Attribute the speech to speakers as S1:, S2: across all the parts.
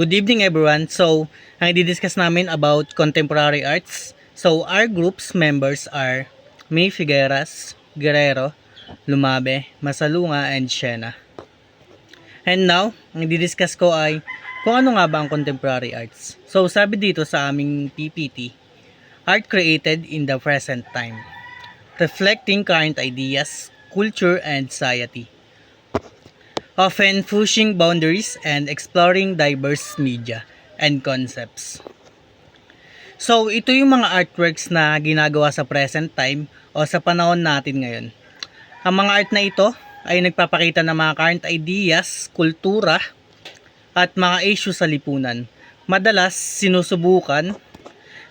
S1: Good evening everyone. So, ang i-discuss namin about contemporary arts. So, our group's members are May Figueras, Guerrero, Lumabe, Masalunga, and Shena. And now, ang i-discuss ko ay kung ano nga ba ang contemporary arts. So, sabi dito sa aming PPT, art created in the present time, reflecting current ideas, culture, and society, often pushing boundaries and exploring diverse media and concepts. So, ito yung mga artworks na ginagawa sa present time o sa panahon natin ngayon. Ang mga art na ito ay nagpapakita ng mga current ideas, kultura, at mga issues sa lipunan. Madalas, sinusubukan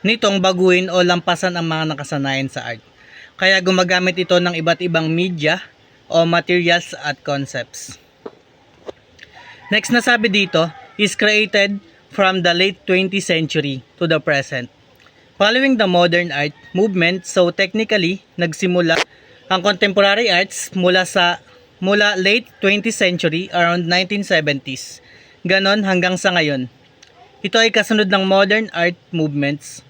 S1: nitong baguhin o lampasan ang mga nakasanayan sa art. Kaya gumagamit ito ng iba't ibang media o materials at concepts. Next na sabi dito, is created from the late 20th century to the present. Following the modern art movement, so technically, nagsimula ang contemporary arts mula late 20th century around 1970s. Ganon hanggang sa ngayon. Ito ay kasunod ng modern art movements.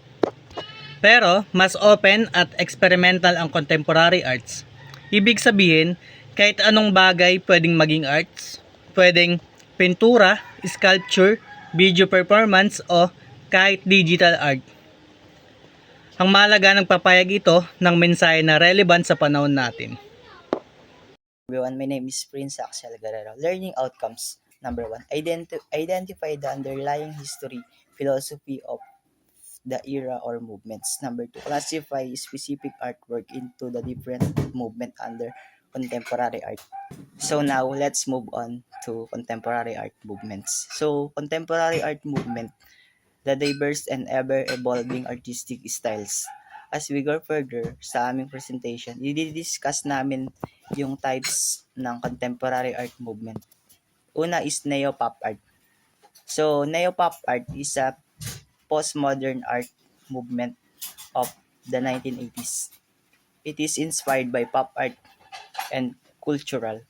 S1: Pero, mas open at experimental ang contemporary arts. Ibig sabihin, kahit anong bagay pwedeng maging arts, pwedeng pintura, sculpture, video performance, o kahit digital art. Ang mahalaga nagpapayag ito ng mensahe na relevant sa panahon natin.
S2: Everyone, my name is Prince Axel Guerrero. Learning outcomes. Number 1, identify the underlying history, philosophy of the era or movements. Number 2, classify specific artwork into the different movement under contemporary art. So now, let's move on to contemporary art movements. So, contemporary art movement, the diverse and ever-evolving artistic styles. As we go further sa aming presentation, i-discuss namin yung types ng contemporary art movement. Una is neo-pop art. So, neo-pop art is a postmodern art movement of the 1980s. It is inspired by pop art and cultural.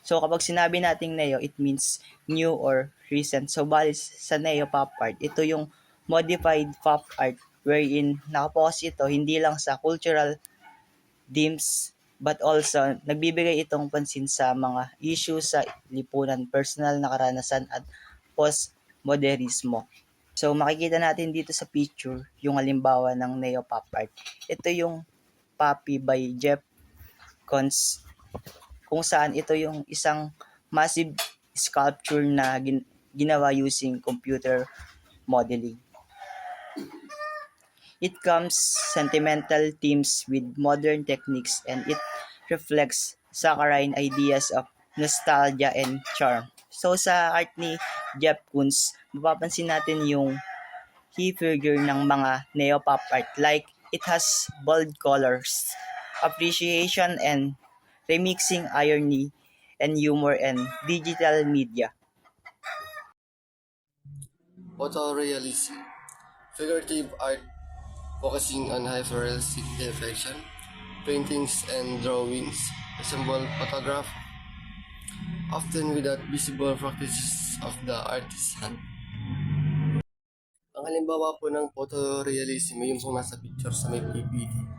S2: So, kapag sinabi nating neo, it means new or recent. So, bali sa neo-pop art, ito yung modified pop art wherein nakapokus ito hindi lang sa cultural themes but also nagbibigay itong pansin sa mga issues sa lipunan, personal na karanasan at postmodernismo. So, makikita natin dito sa picture yung halimbawa ng neo-pop art. Ito yung Poppy by Jeff Koons, kung saan ito yung isang massive sculpture na ginawa using computer modeling. It comes sentimental themes with modern techniques and it reflects saccharine ideas of nostalgia and charm. So sa art ni Jeff Koons, mapapansin natin yung key figure ng mga neo-pop art, like it has bold colors, appreciation and remixing irony and humor and digital media.
S3: Photorealism, figurative art focusing on hyper-realistic deflection, paintings and drawings resemble photograph, often without visible practices of the artist's hand. Ang halimbawa po ng photorealism ay yung kung nasa picture sa may PPT.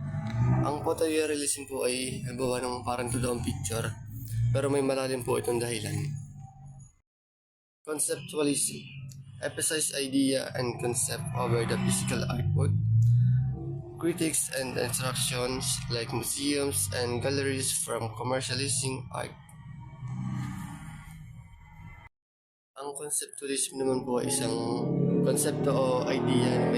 S3: Ang photorealism po ay halimbawa ng parang totoong picture, pero may malalim po itong dahilan. Conceptualism, emphasize idea and concept over the physical artwork. Critics and instructions like museums and galleries from commercializing art. Ang conceptualism naman po ay isang konsepto o idea na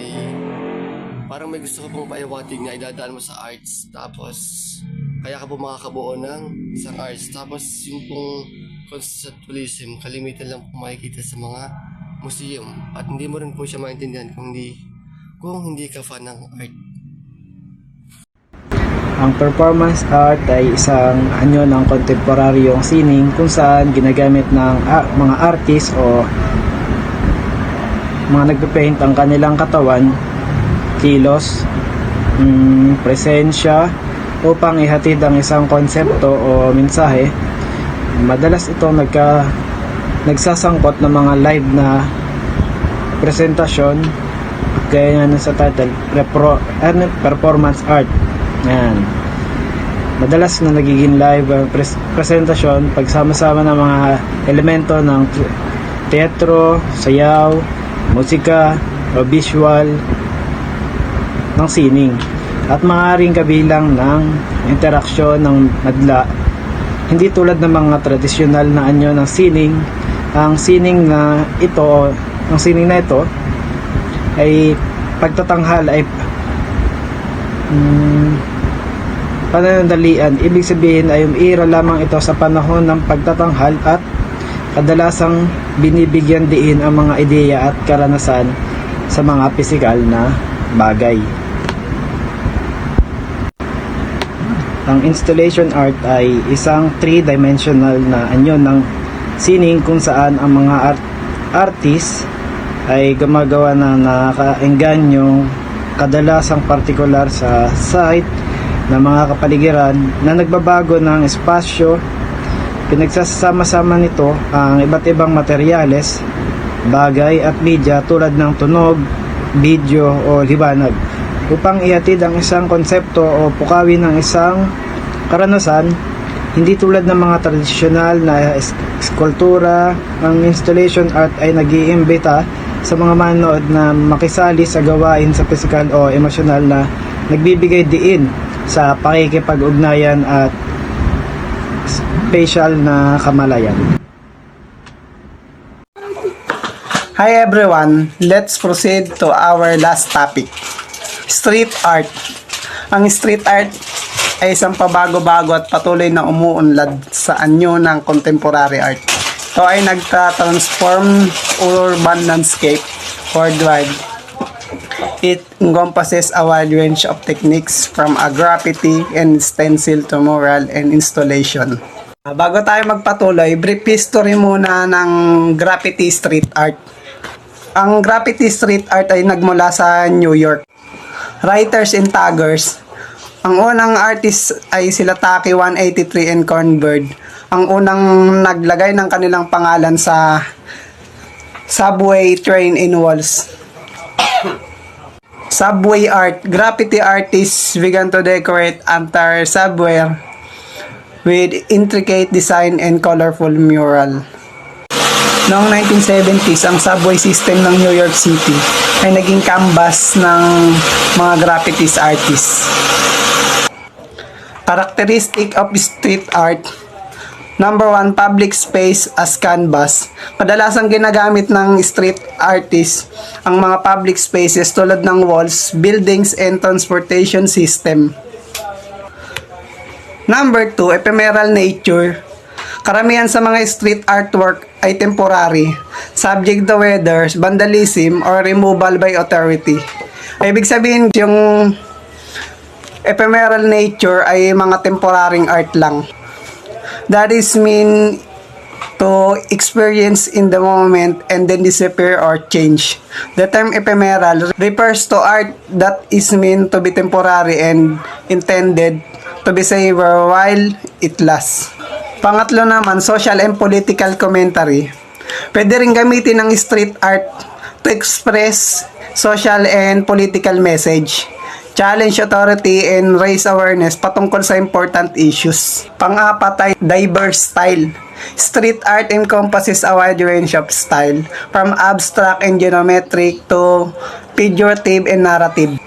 S3: parang may gusto ka pong paiwatig na idadaan mo sa arts, tapos kaya ka po makakabuo ng isang arts. Tapos yung pong conceptualism, kalimitan lang po makikita sa mga museum at hindi mo rin po siya maintindihan kung hindi ka fan ng art.
S4: Ang performance art ay isang anyo ng kontemporaryong sining kung saan ginagamit ng mga artist o mga nagpe-paint ang kanilang katawan, kilos, presensya upang ihatid ang isang konsepto o mensahe. Madalas ito nagsasangkot ng mga live na presentasyon, gaya nga sa title, performance art. Yan. Madalas na nagiging live ang presentasyon pagsama-sama ng mga elemento ng teatro, sayaw, musika, o visual ng sining, at maaaring kabilang ng interaksyon ng madla. Hindi tulad ng mga tradisyonal na anyo ng sining. Ang sining na ito ay pagtatanghal ay pananandalian. Ibig sabihin ay umiira lamang ito sa panahon ng pagtatanghal at kadalasang binibigyan diin ang mga ideya at karanasan sa mga pisikal na bagay. Ang installation art ay isang three-dimensional na anyo ng sining kung saan ang mga artist ay gumagawa ng nakakaengganyo, kadalasang partikular sa site ng mga kapaligiran na nagbabago ng espasyo. Pinagsasama-sama nito ang iba't ibang materyales, bagay at media tulad ng tunog, video o liwanag upang ihatid ang isang konsepto o pukawin ng isang karanasan. Hindi tulad ng mga tradisyonal na eskultura, ang installation art ay nag-iimbita sa mga manood na makisali sa gawain sa pisikal o emosyonal na nagbibigay diin sa pakikipag-ugnayan at spatial na kamalayan.
S5: Hi everyone, let's proceed to our last topic, street art. Ang street art ay isang pabago-bago at patuloy na umuunlad sa anyo ng contemporary art. Ito ay nagta-transform urban landscape worldwide. It encompasses a wide range of techniques from a graffiti and stencil to mural and installation. Bago tayo magpatuloy, brief history muna ng graffiti street art. Ang graffiti street art ay nagmula sa New York. Writers and taggers. Ang unang artist ay sila Taki 183 and Cornbird. Ang unang naglagay ng kanilang pangalan sa subway train in walls. Subway art. Graffiti artists began to decorate entire subway with intricate design and colorful mural. Noong 1970s, ang subway system ng New York City ay naging canvas ng mga graffiti artists. Characteristic of street art. Number 1, public space as canvas. Kadalasang ginagamit ng street artists ang mga public spaces tulad ng walls, buildings, and transportation system. Number 2, ephemeral nature. Karamihan sa mga street artwork ay temporary, subject to weather, vandalism, or removal by authority. Ibig sabihin, yung ephemeral nature ay mga temporaring art lang. That is mean to experience in the moment and then disappear or change. The term ephemeral refers to art that is meant to be temporary and intended to be savor while it lasts. Pangatlo naman, social and political commentary. Pwede rin gamitin ng street art to express social and political message, challenge authority, and raise awareness patungkol sa important issues. Pang-apat ay diverse style. Street art encompasses a wide range of style, from abstract and geometric to figurative and narrative.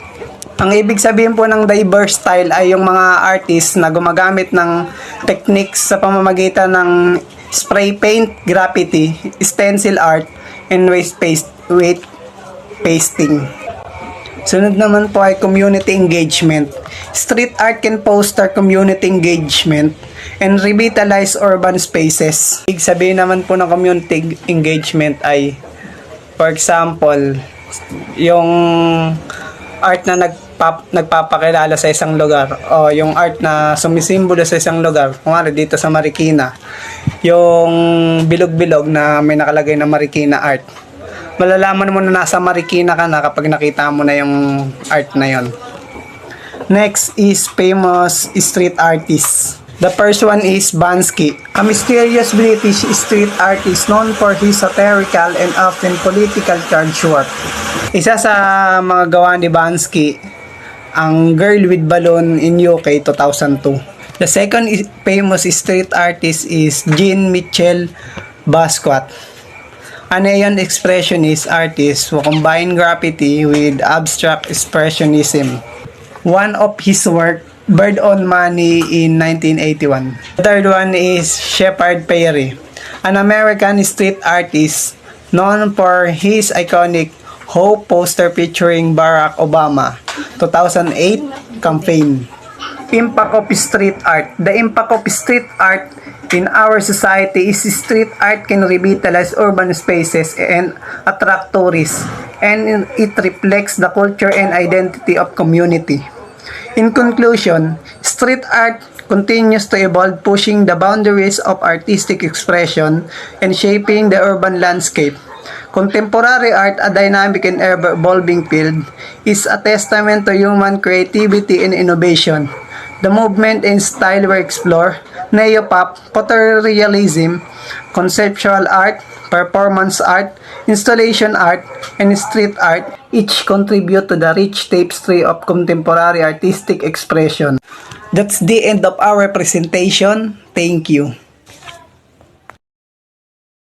S5: Ang ibig sabihin po ng diverse style ay yung mga artists na gumagamit ng techniques sa pamamagitan ng spray paint, graffiti, stencil art, and weight pasting. Sunod naman po ay community engagement. Street art can foster community engagement and revitalize urban spaces. Ibig sabihin naman po ng community engagement ay, for example, yung art na nagpapakilala sa isang lugar o yung art na sumisimbolo sa isang lugar. Kung ano dito sa Marikina, yung bilog-bilog na may nakalagay na Marikina art. Malalaman mo na nasa Marikina ka na kapag nakita mo na yung art na yon. Next is famous street artists. The first one is Bansky, a mysterious British street artist known for his satirical and often political charged work. Isa sa mga gawa ni Bansky, ang Girl with Balloon in UK 2002. The second famous street artist is Jean-Michel Basquiat, a neon expressionist artist who combined graffiti with abstract expressionism. One of his work, Bird on Money in 1981. The third one is Shepard Fairey, an American street artist known for his iconic Hope poster featuring Barack Obama 2008 campaign. Impact of street art. The impact of street art in our society is street art can revitalize urban spaces and attract tourists, and it reflects the culture and identity of community. In conclusion, street art continues to evolve, pushing the boundaries of artistic expression and shaping the urban landscape. Contemporary art, a dynamic and ever-evolving field, is a testament to human creativity and innovation. The movement and style we explore, neopop, photorealism, conceptual art, performance art, installation art, and street art, each contribute to the rich tapestry of contemporary artistic expression. That's the end of our presentation. Thank you.